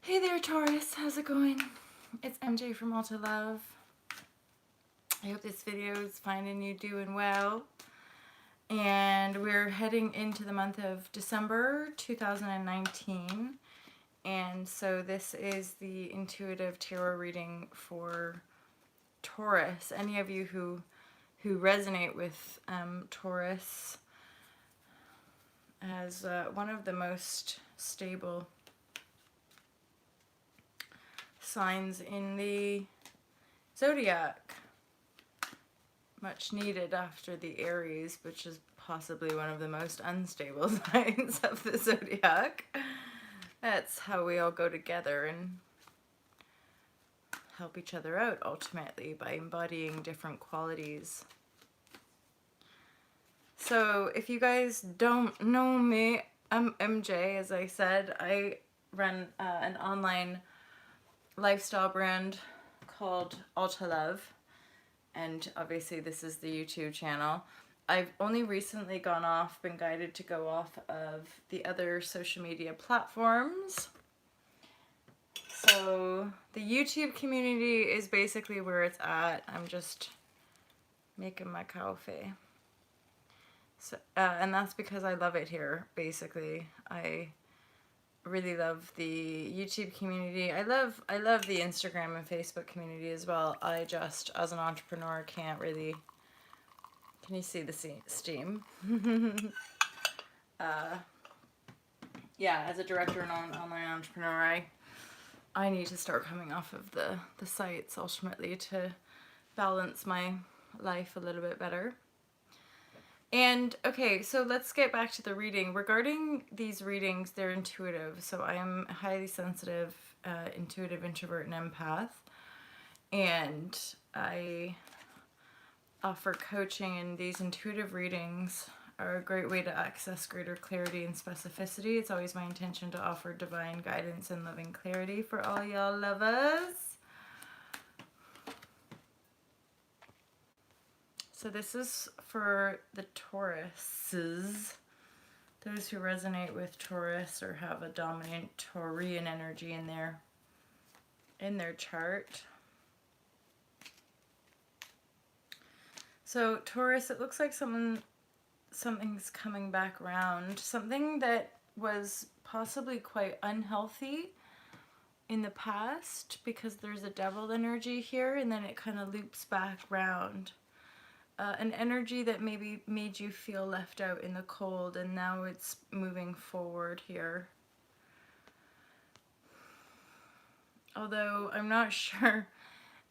Hey there, Taurus. How's it going? It's MJ from Alta Love. I hope this video is finding you doing well. And we're heading into the month of December 2019. And so this is the intuitive tarot reading for Taurus. Any of you who resonate with Taurus as one of the most stable signs in the zodiac, much needed after the Aries, which is possibly one of the most unstable signs of the zodiac. That's how we all go together and help each other out ultimately by embodying different qualities. So if you guys don't know me, I'm MJ. As I said, I run an online lifestyle brand called Alta Love, and obviously this is the YouTube channel. I've only recently been guided to go off of the other social media platforms. So the YouTube community is basically where it's at. I'm just making my coffee. So, and that's because I love it here, basically. I really love the YouTube community. I love the Instagram and Facebook community as well. I just, as an entrepreneur, can't really... Can you see the steam? Yeah, as a director and online entrepreneur, I need to start coming off of the sites ultimately to balance my life a little bit better. And okay, so let's get back to the reading. Regarding these readings, they're intuitive. So I am a highly sensitive, intuitive introvert and empath. And I offer coaching, and these intuitive readings are a great way to access greater clarity and specificity. It's always my intention to offer divine guidance and loving clarity for all y'all lovers. So this is for the Tauruses, those who resonate with Taurus or have a dominant Taurian energy in their chart. So Taurus, it looks like something's coming back around, something that was possibly quite unhealthy in the past, because there's a devil energy here, and then it kind of loops back round. An energy that maybe made you feel left out in the cold, and now it's moving forward here. Although I'm not sure,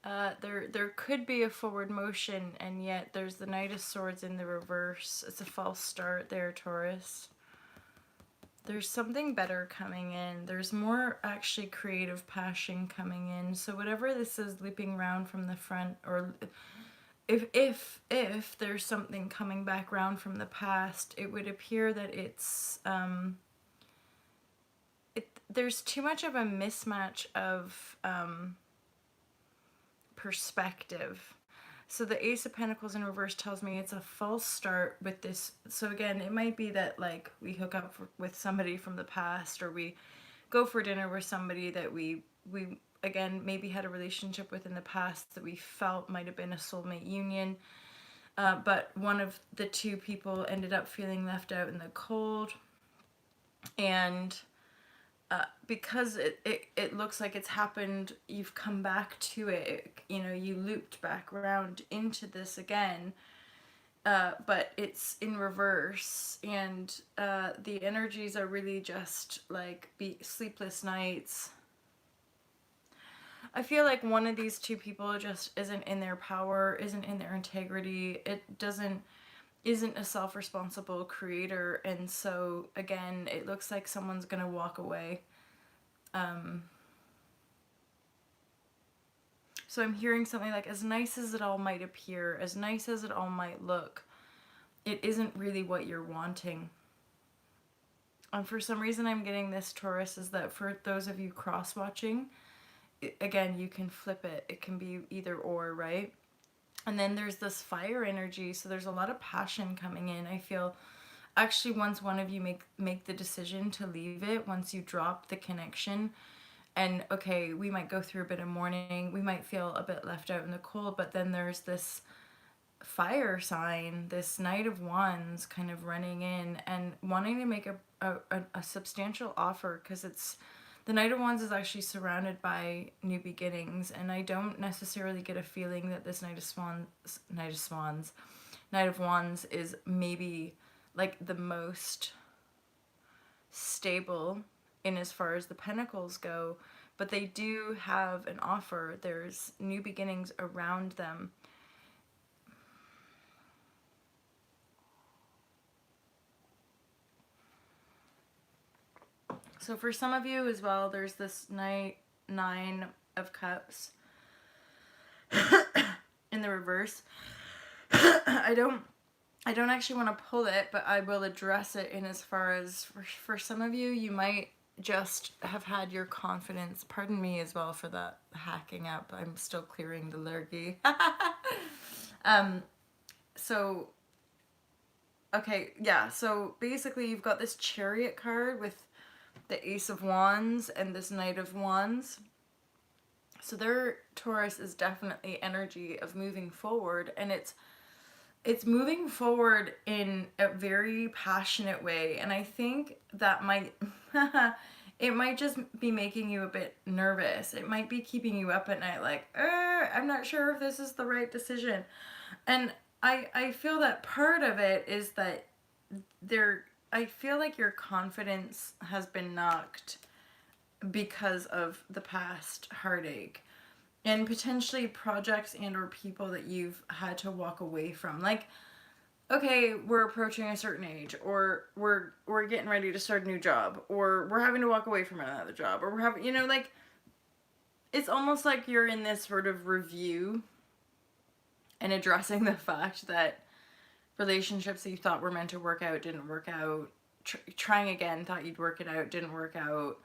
there could be a forward motion, and yet there's the Knight of Swords in the reverse. It's a false start there, Taurus. There's something better coming in. There's more actually creative passion coming in. So whatever this is looping around from the front, or if there's something coming back round from the past, it would appear that it's there's too much of a mismatch of perspective. So the Ace of Pentacles in reverse tells me it's a false start with this. So again, it might be that like we hook up with somebody from the past, or we go for dinner with somebody that we again maybe had a relationship with in the past that we felt might have been a soulmate union, but one of the two people ended up feeling left out in the cold, and because it looks like it's happened, you've come back to it, you know, you looped back around into this again, but it's in reverse, and the energies are really just like sleepless nights. I feel like one of these two people just isn't in their power, isn't in their integrity. It isn't a self-responsible creator, and so again, it looks like someone's gonna walk away. So I'm hearing something like, as nice as it all might appear, as nice as it all might look, it isn't really what you're wanting. And for some reason I'm getting this, Taurus, is that for those of you cross-watching, again, you can flip it. It can be either or, right? And then there's this fire energy, so there's a lot of passion coming in. I feel actually once one of you make the decision to leave it, once you drop the connection, And okay, we might go through a bit of mourning, we might feel a bit left out in the cold, but then there's this fire sign, this Knight of Wands kind of running in and wanting to make a substantial offer, because it's the Knight of Wands is actually surrounded by new beginnings, and I don't necessarily get a feeling that this Knight of Wands is maybe like the most stable in as far as the pentacles go, but they do have an offer. There's new beginnings around them. So for some of you as well, there's this Nine of Cups in the reverse. I don't actually want to pull it, but I will address it in as far as for some of you, you might just have had your confidence, pardon me as well for that hacking up, I'm still clearing the lurgy. So, okay, yeah, so basically you've got this Chariot card with the Ace of Wands and this Knight of Wands. So their Taurus is definitely energy of moving forward, and it's moving forward in a very passionate way, and I think that might it might just be making you a bit nervous. It might be keeping you up at night like, I'm not sure if this is the right decision. And I feel that part of it is that I feel like your confidence has been knocked because of the past heartache and potentially projects and or people that you've had to walk away from. Like, okay, we're approaching a certain age, or we're getting ready to start a new job, or we're having to walk away from another job, or we're having, like, it's almost like you're in this sort of review and addressing the fact that relationships that you thought were meant to work out didn't work out. Trying again, thought you'd work it out, didn't work out.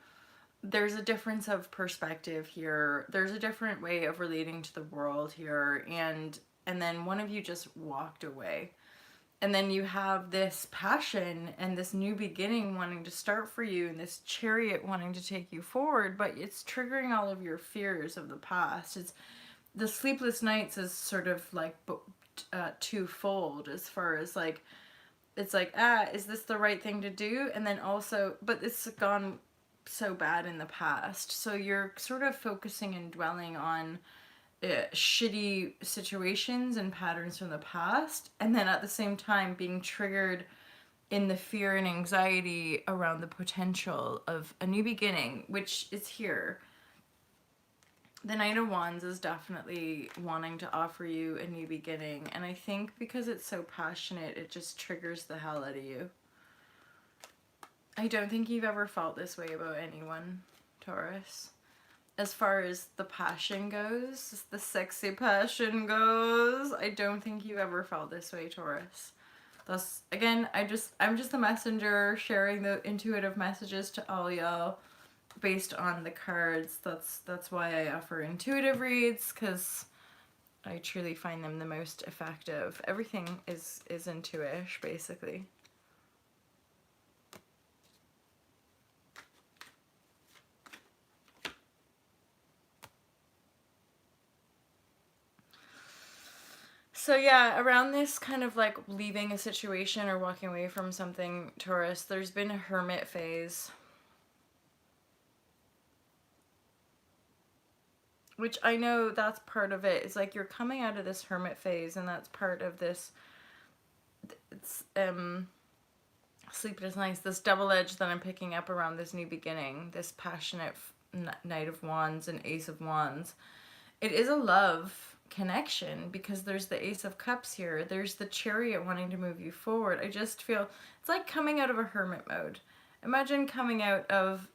There's a difference of perspective here. There's a different way of relating to the world here, and then one of you just walked away. And then you have this passion and this new beginning wanting to start for you, and this Chariot wanting to take you forward, but it's triggering all of your fears of the past. It's the sleepless nights is sort of like twofold, as far as like, it's like, is this the right thing to do? And then also, but it's gone so bad in the past. So you're sort of focusing and dwelling on shitty situations and patterns from the past, and then at the same time being triggered in the fear and anxiety around the potential of a new beginning, which is here. The Knight of Wands is definitely wanting to offer you a new beginning, and I think because it's so passionate, it just triggers the hell out of you. I don't think you've ever felt this way about anyone, Taurus. As far as the passion goes, the sexy passion goes, I don't think you ever felt this way, Taurus. Thus, again, I'm just the messenger sharing the intuitive messages to all y'all based on the cards. That's why I offer intuitive reads, because I truly find them the most effective. Everything is intuish, basically. So yeah, around this kind of like leaving a situation or walking away from something, Taurus, there's been a hermit phase. Which I know that's part of it. It's like you're coming out of this hermit phase, and that's part of this, it's, sleepless nights, this double edge that I'm picking up around this new beginning, this passionate Knight of Wands and Ace of Wands. It is a love connection because there's the Ace of Cups here. There's the Chariot wanting to move you forward. I just feel it's like coming out of a hermit mode. Imagine coming out of,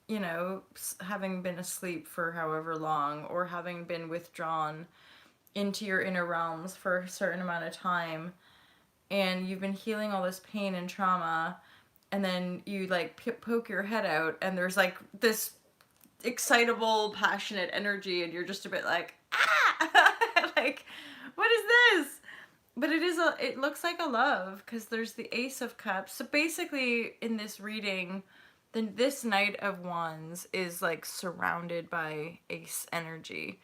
having been asleep for however long, or having been withdrawn into your inner realms for a certain amount of time, and you've been healing all this pain and trauma, and then you like poke your head out and there's like this excitable, passionate energy, and you're just a bit like, like, what is this? But it looks like a love, because there's the Ace of Cups. So basically in this reading, then this Knight of Wands is like surrounded by Ace energy.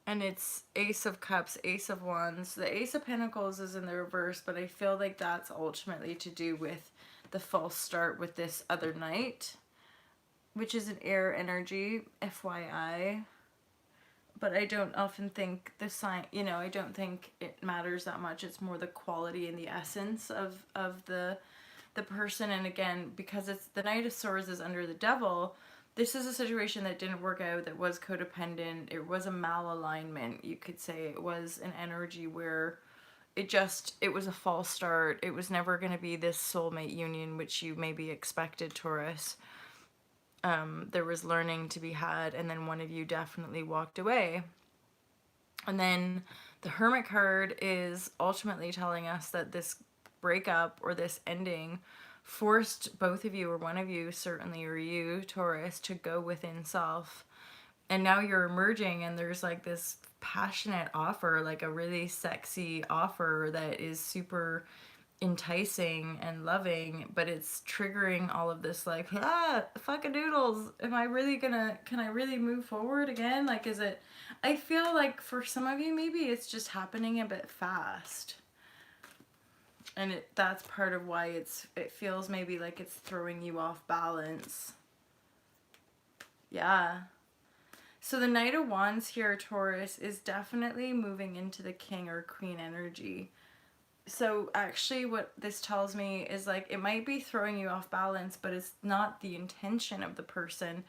And it's Ace of Cups, Ace of Wands. The Ace of Pentacles is in the reverse, but I feel like that's ultimately to do with the false start with this other knight, which is an air energy, FYI. But I don't often think the sign, you know, I don't think it matters that much. It's more the quality and the essence of the person. And again, because it's the Knight of Swords is under the Devil, this is a situation that didn't work out, that was codependent. It was a malalignment, you could say. It was an energy where it was a false start. It was never going to be this soulmate union, which you maybe expected, Taurus. There was learning to be had, and then one of you definitely walked away. And then the Hermit card is ultimately telling us that this breakup or this ending forced both of you, or one of you certainly, or you, Taurus, to go within self. And now you're emerging, and there's like this passionate offer, like a really sexy offer that is super enticing and loving, but it's triggering all of this like, fucking doodles, am I really gonna, can I really move forward again? Like, is it, I feel like for some of you maybe it's just happening a bit fast, and that's part of why it feels maybe like it's throwing you off balance. Yeah. So the Knight of Wands here, Taurus, is definitely moving into the King or Queen energy. So actually what this tells me is like it might be throwing you off balance, but it's not the intention of the person.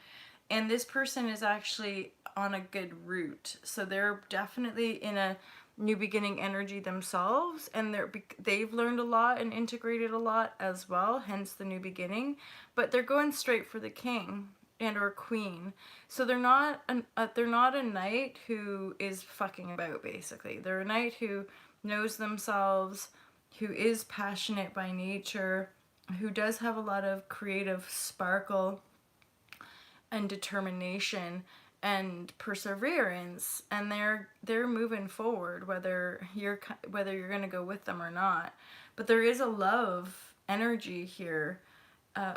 And this person is actually on a good route. So they're definitely in a new beginning energy themselves, and they've learned a lot and integrated a lot as well, hence the new beginning. But they're going straight for the King and or Queen. So they're not a knight who is fucking about, basically. They're a knight who knows themselves, who is passionate by nature, who does have a lot of creative sparkle and determination and perseverance, and they're moving forward whether you're going to go with them or not. But there is a love energy here,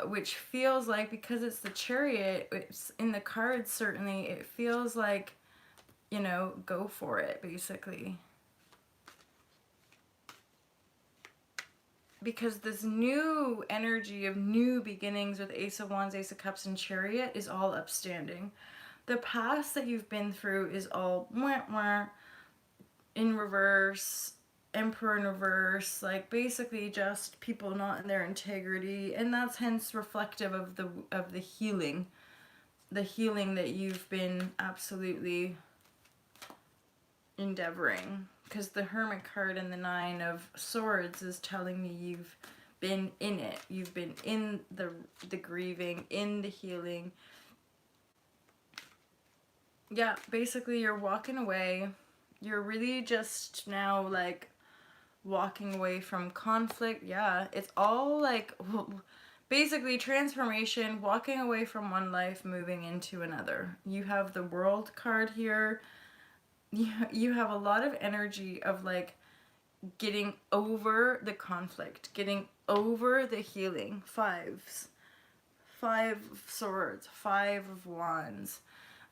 which feels like, because it's the Chariot, it's in the cards, certainly it feels like, you know, go for it, basically. Because this new energy of new beginnings with Ace of Wands, Ace of Cups, and Chariot is all upstanding. The past that you've been through is all wah, wah, in reverse, Emperor in reverse, like basically just people not in their integrity, and that's hence reflective of the healing that you've been absolutely endeavoring. Because the Hermit card and the Nine of Swords is telling me you've been in it. You've been in the grieving, in the healing. Yeah, basically you're walking away. You're really just now like walking away from conflict. Yeah, it's all like basically transformation, walking away from one life, moving into another. You have the World card here. You have a lot of energy of like getting over the conflict, getting over the healing. Five of Swords, Five of Wands.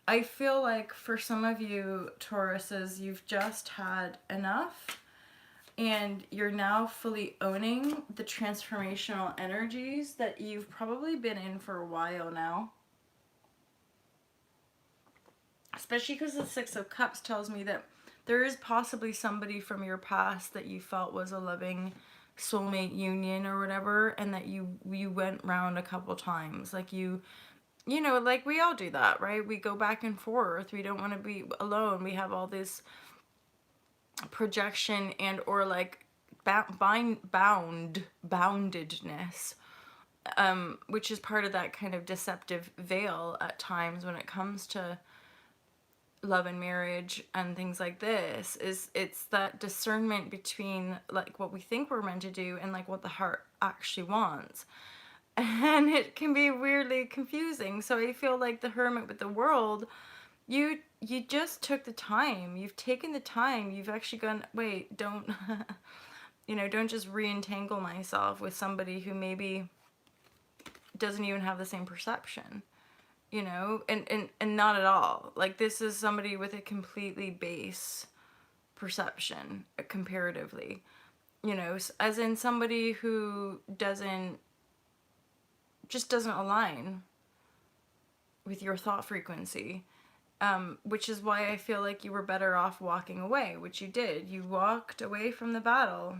I feel like for some of you Tauruses, you've just had enough, and you're now fully owning the transformational energies that you've probably been in for a while now. Especially because the Six of Cups tells me that there is possibly somebody from your past that you felt was a loving soulmate union or whatever, and that you went round a couple times. Like you know, like we all do that, right? We go back and forth. We don't want to be alone. We have all this projection and or like boundedness, which is part of that kind of deceptive veil at times when it comes to love and marriage and things like this. Is it's that discernment between like what we think we're meant to do and like what the heart actually wants, and it can be weirdly confusing. So I feel like the Hermit with the World, you just took the time, you've taken the time, you've actually gone, wait, don't you know, don't just re-entangle myself with somebody who maybe doesn't even have the same perception, you know, and not at all. Like, this is somebody with a completely base perception, comparatively, you know, as in somebody who just doesn't align with your thought frequency. Which is why I feel like you were better off walking away, which you did. You walked away from the battle.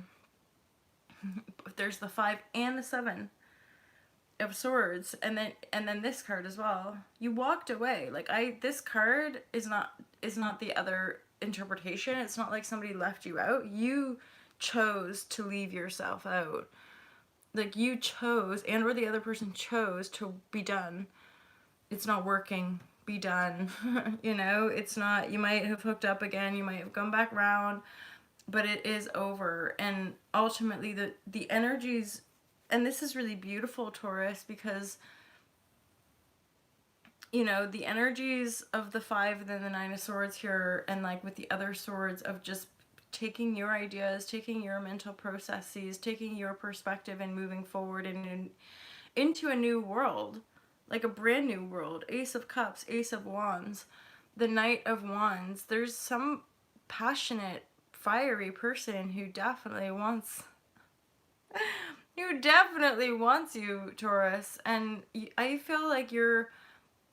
There's the 5 and the 7 of swords, and then this card as well. You walked away. Like, this card is not the other interpretation. It's not like somebody left you out. You chose to leave yourself out. Like, you chose, and or the other person chose to be done. It's not working. Be done. You know, it's not, you might have hooked up again, you might have gone back round, but it is over. And ultimately the energies, and this is really beautiful, Taurus, because, you know, the energies of the 5 and then the 9 of swords here, and like with the other swords, of just taking your ideas, taking your mental processes, taking your perspective and moving forward into a new world. Like a brand new world. Ace of Cups, Ace of Wands, the Knight of Wands. There's some passionate, fiery person who definitely wants you, Taurus. And I feel like you're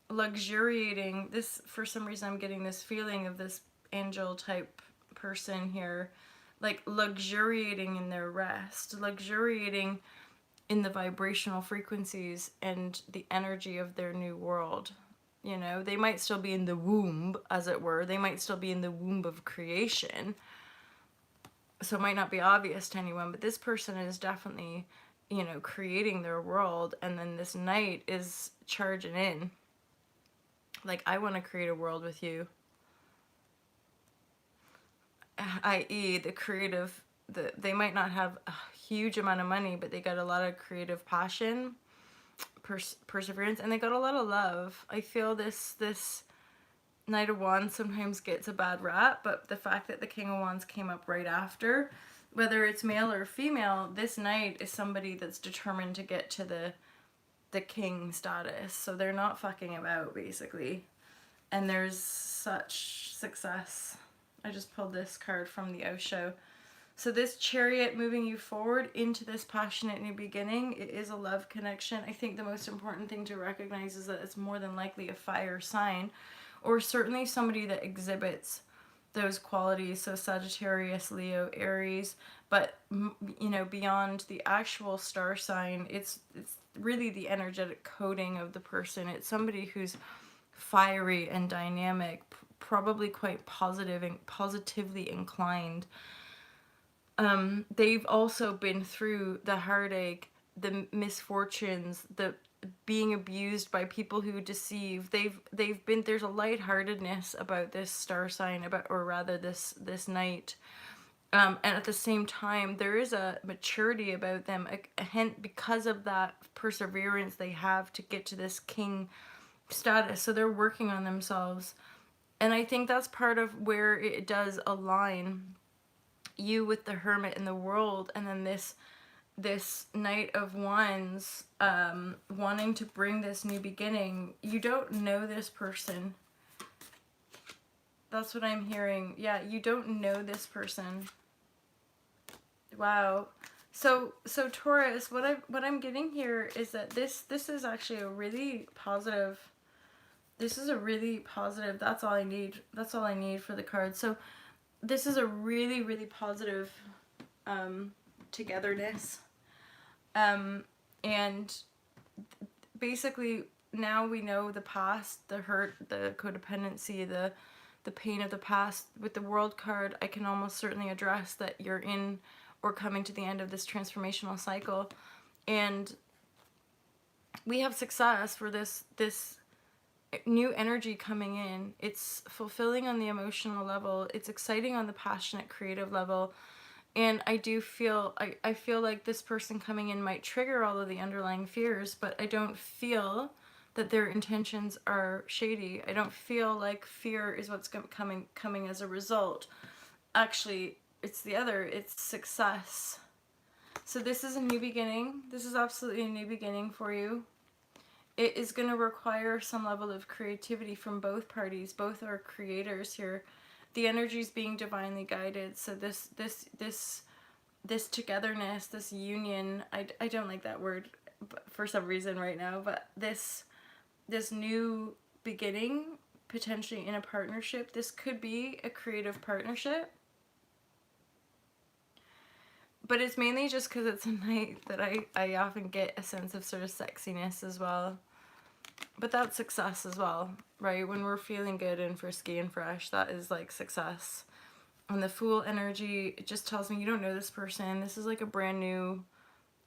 luxuriating this. For some reason I'm getting this feeling of this angel type person here, like luxuriating in their rest, luxuriating in the vibrational frequencies and the energy of their new world. You know, they might still be in the womb, as it were. They might still be in the womb of creation. So it might not be obvious to anyone, but this person is definitely, you know, creating their world. And then this knight is charging in. Like, I want to create a world with you. I.e. the creative, they might not have a huge amount of money, but they got a lot of creative passion, perseverance, and they got a lot of love. I feel this Knight of Wands sometimes gets a bad rap, but the fact that the King of Wands came up right after, whether it's male or female, this knight is somebody that's determined to get to the king status. So they're not fucking about, basically. And there's such success. I just pulled this card from the Osho. So this Chariot moving you forward into this passionate new beginning, it is a love connection. I think the most important thing to recognize is that it's more than likely a fire sign, or certainly somebody that exhibits those qualities. So Sagittarius, Leo, Aries, but you know, beyond the actual star sign, it's really the energetic coding of the person. It's somebody who's fiery and dynamic, probably quite positive and positively inclined. They've also been through the heartache, the misfortunes, the being abused by people who deceive. They've been, there's a lightheartedness about this star sign, or rather this knight. And at the same time, there is a maturity about them, a hint, because of that perseverance they have to get to this king status. So they're working on themselves. And I think that's part of where it does align you with the Hermit in the world, and then this Knight of Wands, wanting to bring this new beginning. You don't know this person. That's what I'm hearing. Yeah, you don't know this person. Wow. So Taurus, what I'm getting here is that this is actually a really positive. This is a really positive. That's all I need. That's all I need for the card. So this is a really, really positive togetherness. And basically now we know the past, the hurt, the codependency, the pain of the past. With the World card, I can almost certainly address that you're in or coming to the end of this transformational cycle. And we have success for this new energy coming in. It's fulfilling on the emotional level. It's exciting on the passionate, creative level. And I do feel, I feel like this person coming in might trigger all of the underlying fears, but I don't feel that their intentions are shady. I don't feel like fear is what's coming as a result. Actually, it's the other. It's success. So this is a new beginning. This is absolutely a new beginning for you. it is going to require some level of creativity from both parties. Both are creators here. The energy is being divinely guided. So this togetherness, this union, I don't like that word for some reason right now, but this new beginning, potentially in a partnership. This could be a creative partnership. But it's mainly just because it's a night that I often get a sense of sort of sexiness as well. But that's success as well, right? When we're feeling good and frisky and fresh, that is like success. And the Fool energy, it just tells me you don't know this person. This is like a brand new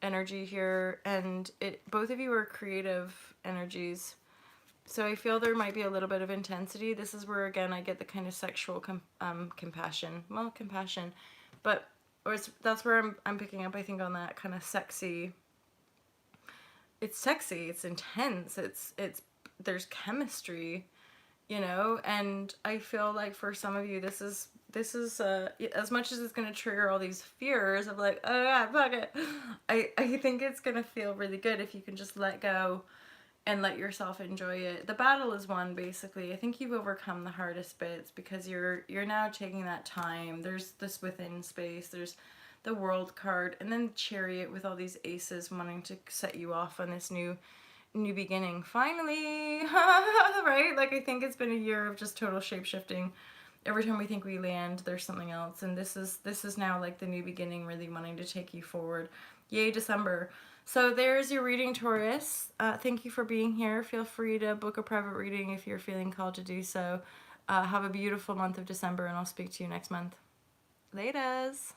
energy here. And both of you are creative energies. So I feel there might be a little bit of intensity. This is where, again, I get the kind of sexual compassion. Well, compassion. But that's where I'm picking up, I think, on that kind of sexy. It's sexy. It's intense. It's there's chemistry, you know. And I feel like for some of you, this is as much as it's gonna trigger all these fears of like, oh yeah, fuck it. I think it's gonna feel really good if you can just let go and let yourself enjoy it. The battle is won, basically. I think you've overcome the hardest bits because you're now taking that time. There's this within space. There's the World card, and then Chariot with all these aces wanting to set you off on this new beginning. Finally, right? Like, I think it's been a year of just total shape shifting. Every time we think we land, there's something else, and this is now like the new beginning, really wanting to take you forward. Yay, December. So there's your reading, Taurus. Thank you for being here. Feel free to book a private reading if you're feeling called to do so. Have a beautiful month of December, and I'll speak to you next month. Laters.